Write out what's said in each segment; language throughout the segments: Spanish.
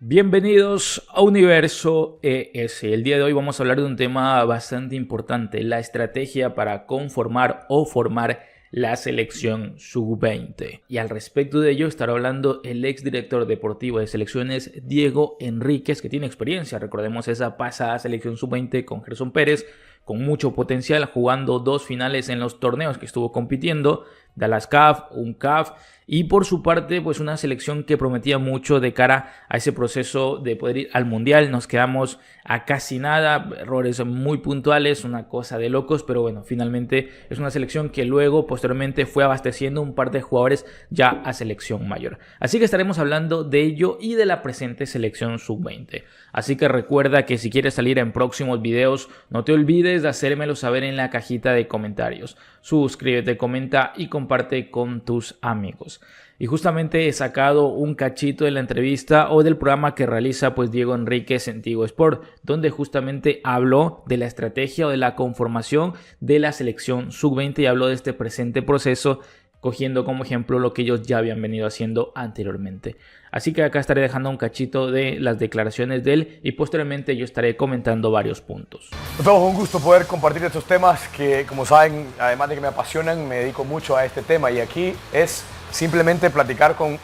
Bienvenidos a Universo ES. El día de hoy vamos a hablar de un tema bastante importante, la estrategia para conformar o formar la selección sub-20. Y al respecto de ello estará hablando el exdirector deportivo de selecciones, Diego Enríquez, que tiene experiencia. Recordemos esa pasada selección sub-20 con Gerson Pérez, con mucho potencial, jugando 2 finales en los torneos que estuvo compitiendo, Dallas Cup, UNCAF, y por su parte pues una selección que prometía mucho de cara a ese proceso de poder ir al Mundial. Nos quedamos a casi nada, errores muy puntuales, una cosa de locos, pero bueno, finalmente es una selección que luego posteriormente fue abasteciendo un par de jugadores ya a selección mayor. Así que estaremos hablando de ello y de la presente selección sub-20. Así que recuerda que si quieres salir en próximos videos, no te olvides de hacérmelo saber en la cajita de comentarios. Suscríbete, comenta y comparte con tus amigos. Y justamente he sacado un cachito de la entrevista o del programa que realiza pues Diego Enríquez en Tigo Sport, donde justamente habló de la estrategia o de la conformación de la selección sub-20 y habló de este presente proceso, cogiendo como ejemplo lo que ellos ya habían venido haciendo anteriormente. Así que acá estaré dejando un cachito de las declaraciones de él y posteriormente yo estaré comentando varios puntos. Es un gusto poder compartir estos temas que, como saben, además de que me apasionan, me dedico mucho a este tema, y aquí es simplemente platicar con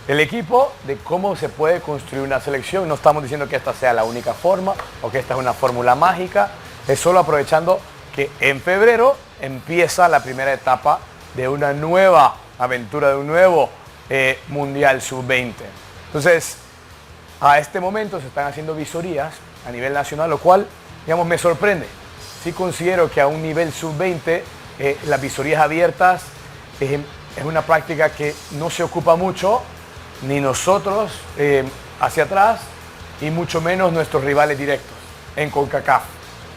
el equipo de cómo se puede construir una selección. No estamos diciendo que esta sea la única forma o que esta es una fórmula mágica, es solo aprovechando que en febrero empieza la primera etapa de una nueva aventura, de un nuevo Mundial Sub-20. Entonces, a este momento se están haciendo visorías a nivel nacional, lo cual, digamos, me sorprende. Sí considero que a un nivel Sub-20 las visorías abiertas es una práctica que no se ocupa mucho, ni nosotros hacia atrás, y mucho menos nuestros rivales directos en CONCACAF.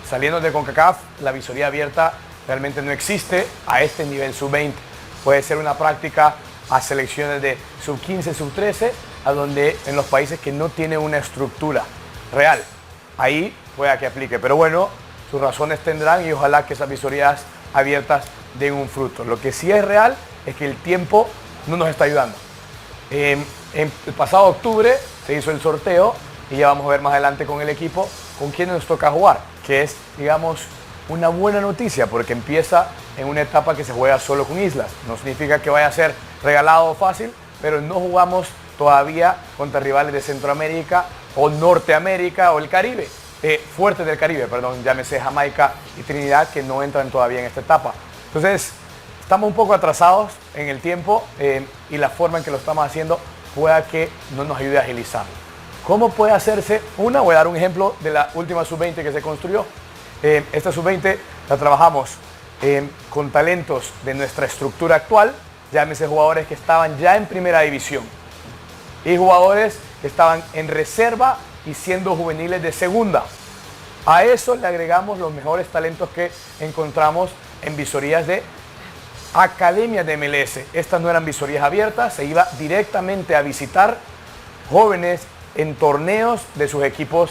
Saliendo de CONCACAF, la visoría abierta realmente no existe a este nivel Sub-20. Puede ser una práctica a selecciones de Sub-15, Sub-13, a donde en los países que no tienen una estructura real. Ahí pueda que aplique, pero bueno, sus razones tendrán y ojalá que esas visorías abiertas den un fruto. Lo que sí es real es que el tiempo no nos está ayudando. En el pasado octubre se hizo el sorteo y ya vamos a ver más adelante con el equipo con quién nos toca jugar, que es, digamos, una buena noticia porque empieza en una etapa que se juega solo con islas. No significa que vaya a ser regalado o fácil, pero no jugamos todavía contra rivales de Centroamérica o Norteamérica o el Caribe, fuertes del Caribe, perdón, llámese Jamaica y Trinidad, que no entran todavía en esta etapa. Entonces, estamos un poco atrasados en el tiempo y la forma en que lo estamos haciendo pueda que no nos ayude a agilizarlo. ¿Cómo puede hacerse? Voy a dar un ejemplo de la última sub-20 que se construyó. Esta sub-20 la trabajamos con talentos de nuestra estructura actual, llámese jugadores que estaban ya en primera división y jugadores que estaban en reserva y siendo juveniles de segunda. A eso le agregamos los mejores talentos que encontramos en visorías de academias de MLS. Estas no eran visorías abiertas, se iba directamente a visitar jóvenes en torneos de sus equipos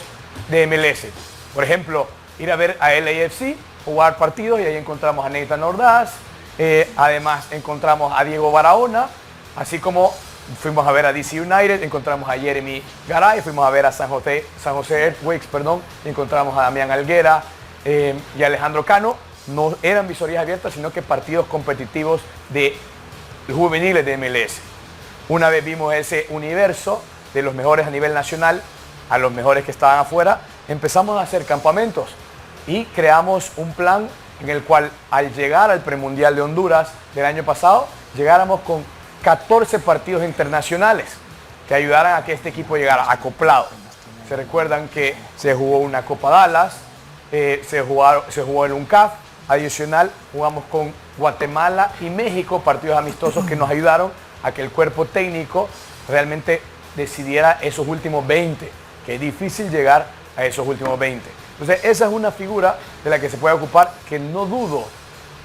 de MLS. Por ejemplo, ir a ver a LAFC, jugar partidos, y ahí encontramos a Nathan Ordaz, además encontramos a Diego Barahona, así como fuimos a ver a DC United, encontramos a Jeremy Garay, fuimos a ver a San Jose Earthquakes, encontramos a Damián Alguera y a Alejandro Cano. No eran visorías abiertas, sino que partidos competitivos de juveniles de MLS. Una vez vimos ese universo de los mejores a nivel nacional a los mejores que estaban afuera, empezamos a hacer campamentos y creamos un plan en el cual, al llegar al premundial de Honduras del año pasado, llegáramos con 14 partidos internacionales que ayudaran a que este equipo llegara acoplado. Se recuerdan que se jugó una Copa Dallas, se jugó el UNCAF. Adicional, jugamos con Guatemala y México, partidos amistosos que nos ayudaron a que el cuerpo técnico realmente decidiera esos últimos 20, que es difícil llegar a esos últimos 20. Entonces, esa es una figura de la que se puede ocupar, que no dudo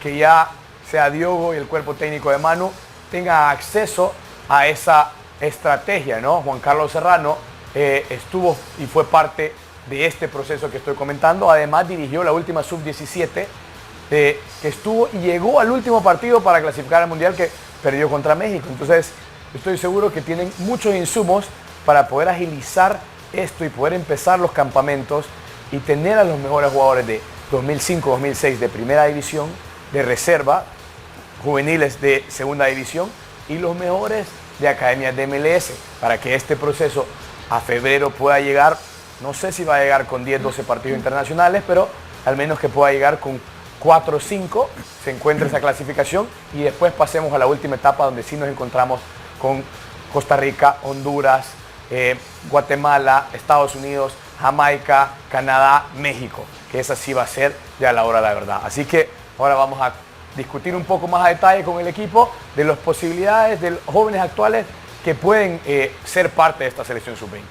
que ya sea Diogo y el cuerpo técnico de Manu tenga acceso a esa estrategia, ¿no? Juan Carlos Serrano estuvo y fue parte de este proceso que estoy comentando. Además, dirigió la última sub-17, que estuvo y llegó al último partido para clasificar al Mundial, que perdió contra México. Entonces, estoy seguro que tienen muchos insumos para poder agilizar esto y poder empezar los campamentos y tener a los mejores jugadores de 2005-2006 de primera división, de reserva, juveniles de segunda división y los mejores de academias de MLS, para que este proceso a febrero pueda llegar, no sé si va a llegar con 10, 12 partidos internacionales, pero al menos que pueda llegar con 4 o 5, se encuentre esa clasificación y después pasemos a la última etapa donde sí nos encontramos con Costa Rica, Honduras, Guatemala, Estados Unidos, Jamaica, Canadá, México, que esa sí va a ser ya la hora de la verdad. Así que ahora vamos a discutir un poco más a detalle con el equipo de las posibilidades de los jóvenes actuales que pueden ser parte de esta selección sub-20.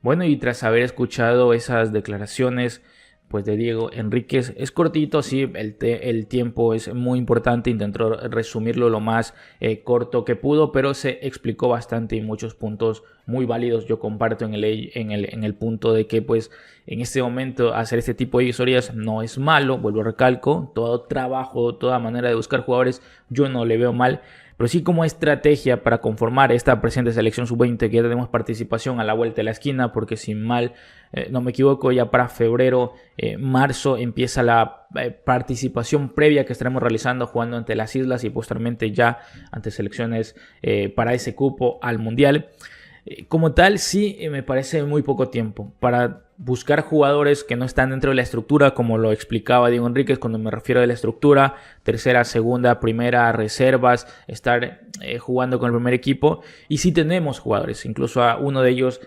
Bueno, y tras haber escuchado esas declaraciones pues de Diego Enríquez, es cortito, sí, el tiempo es muy importante, intentó resumirlo lo más corto que pudo, pero se explicó bastante y muchos puntos muy válidos. Yo comparto en el punto de que pues en este momento hacer este tipo de visorías no es malo, vuelvo a recalco, todo trabajo, toda manera de buscar jugadores, yo no le veo mal. Pero sí como estrategia para conformar esta presente selección sub-20 que ya tenemos participación a la vuelta de la esquina, porque si mal no me equivoco ya para febrero, marzo empieza la participación previa que estaremos realizando jugando ante las islas y posteriormente ya ante selecciones para ese cupo al mundial. Como tal, sí me parece muy poco tiempo para buscar jugadores que no están dentro de la estructura, como lo explicaba Diego Enríquez. Cuando me refiero a la estructura, tercera, segunda, primera, reservas, estar jugando con el primer equipo. Y sí tenemos jugadores, incluso a uno de ellos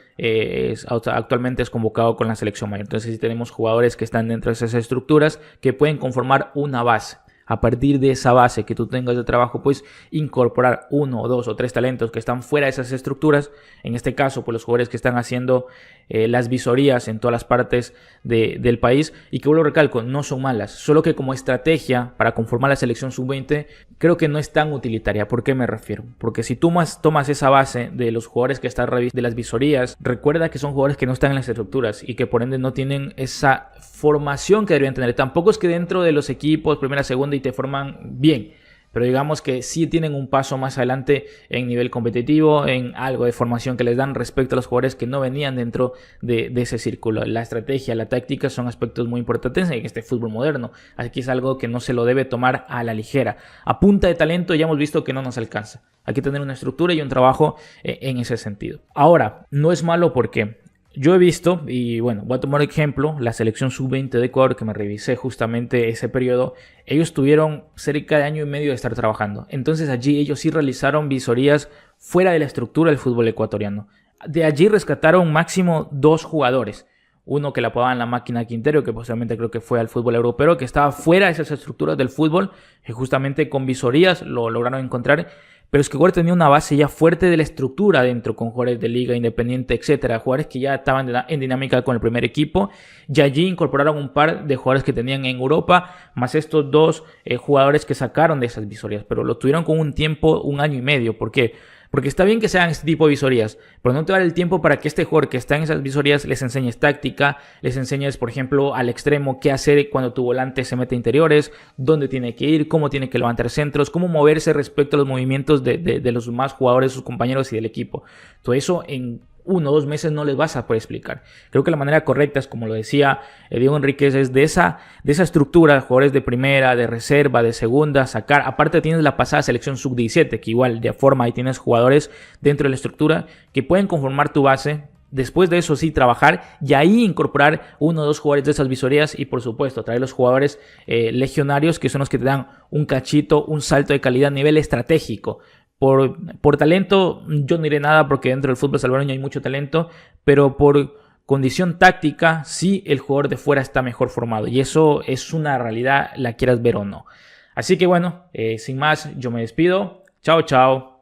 actualmente es convocado con la selección mayor. Entonces sí tenemos jugadores que están dentro de esas estructuras que pueden conformar una base. A partir de esa base que tú tengas de trabajo, pues incorporar 1, 2 o 3 talentos que están fuera de esas estructuras. En este caso, pues los jugadores que están haciendo las visorías en todas las partes del país y que, vuelvo a recalco, no son malas. Solo que como estrategia para conformar la selección sub-20 creo que no es tan utilitaria. ¿Por qué me refiero? Porque si tú tomas esa base de los jugadores que están de las visorías, recuerda que son jugadores que no están en las estructuras y que por ende no tienen esa formación que deberían tener. Tampoco es que dentro de los equipos, primera, segunda, y te forman bien, pero digamos que sí tienen un paso más adelante en nivel competitivo, en algo de formación que les dan respecto a los jugadores que no venían dentro de ese círculo. La estrategia, la táctica son aspectos muy importantes en este fútbol moderno, así que es algo que no se lo debe tomar a la ligera. A punta de talento ya hemos visto que no nos alcanza, hay que tener una estructura y un trabajo en ese sentido. Ahora, no es malo porque yo he visto, y bueno, voy a tomar ejemplo, la selección sub-20 de Ecuador, que me revisé justamente ese periodo. Ellos tuvieron cerca de año y medio de estar trabajando. Entonces allí ellos sí realizaron visorías fuera de la estructura del fútbol ecuatoriano. De allí rescataron máximo 2 jugadores. Uno que le apodaban la máquina Quintero, que posiblemente creo que fue al fútbol europeo, que estaba fuera de esas estructuras del fútbol, que justamente con visorías lo lograron encontrar. Pero es que Ecuador tenía una base ya fuerte de la estructura dentro, con jugadores de liga independiente, etcétera, jugadores que ya estaban en dinámica con el primer equipo, y allí incorporaron un par de jugadores que tenían en Europa, más estos 2 jugadores que sacaron de esas visorías, pero lo tuvieron con un tiempo, 1 año y medio. ¿Por qué? Porque está bien que se hagan este tipo de visorías, pero no te va a dar el tiempo para que este jugador que está en esas visorías les enseñes táctica, les enseñes, por ejemplo, al extremo qué hacer cuando tu volante se mete a interiores, dónde tiene que ir, cómo tiene que levantar centros, cómo moverse respecto a los movimientos de los demás jugadores, sus compañeros y del equipo. Todo eso en 1 o 2 meses no les vas a poder explicar. Creo que la manera correcta es, como lo decía Diego Enríquez, es de esa estructura, jugadores de primera, de reserva, de segunda, sacar. Aparte tienes la pasada selección sub-17, que igual de forma ahí tienes jugadores dentro de la estructura que pueden conformar tu base. Después de eso sí trabajar y ahí incorporar 1 o 2 jugadores de esas visorías y por supuesto traer los jugadores legionarios, que son los que te dan un cachito, un salto de calidad a nivel estratégico. Por talento yo no diré nada, porque dentro del fútbol salvadoreño hay mucho talento, pero por condición táctica sí el jugador de fuera está mejor formado y eso es una realidad, la quieras ver o no. Así que bueno, sin más, yo me despido. Chao, chao.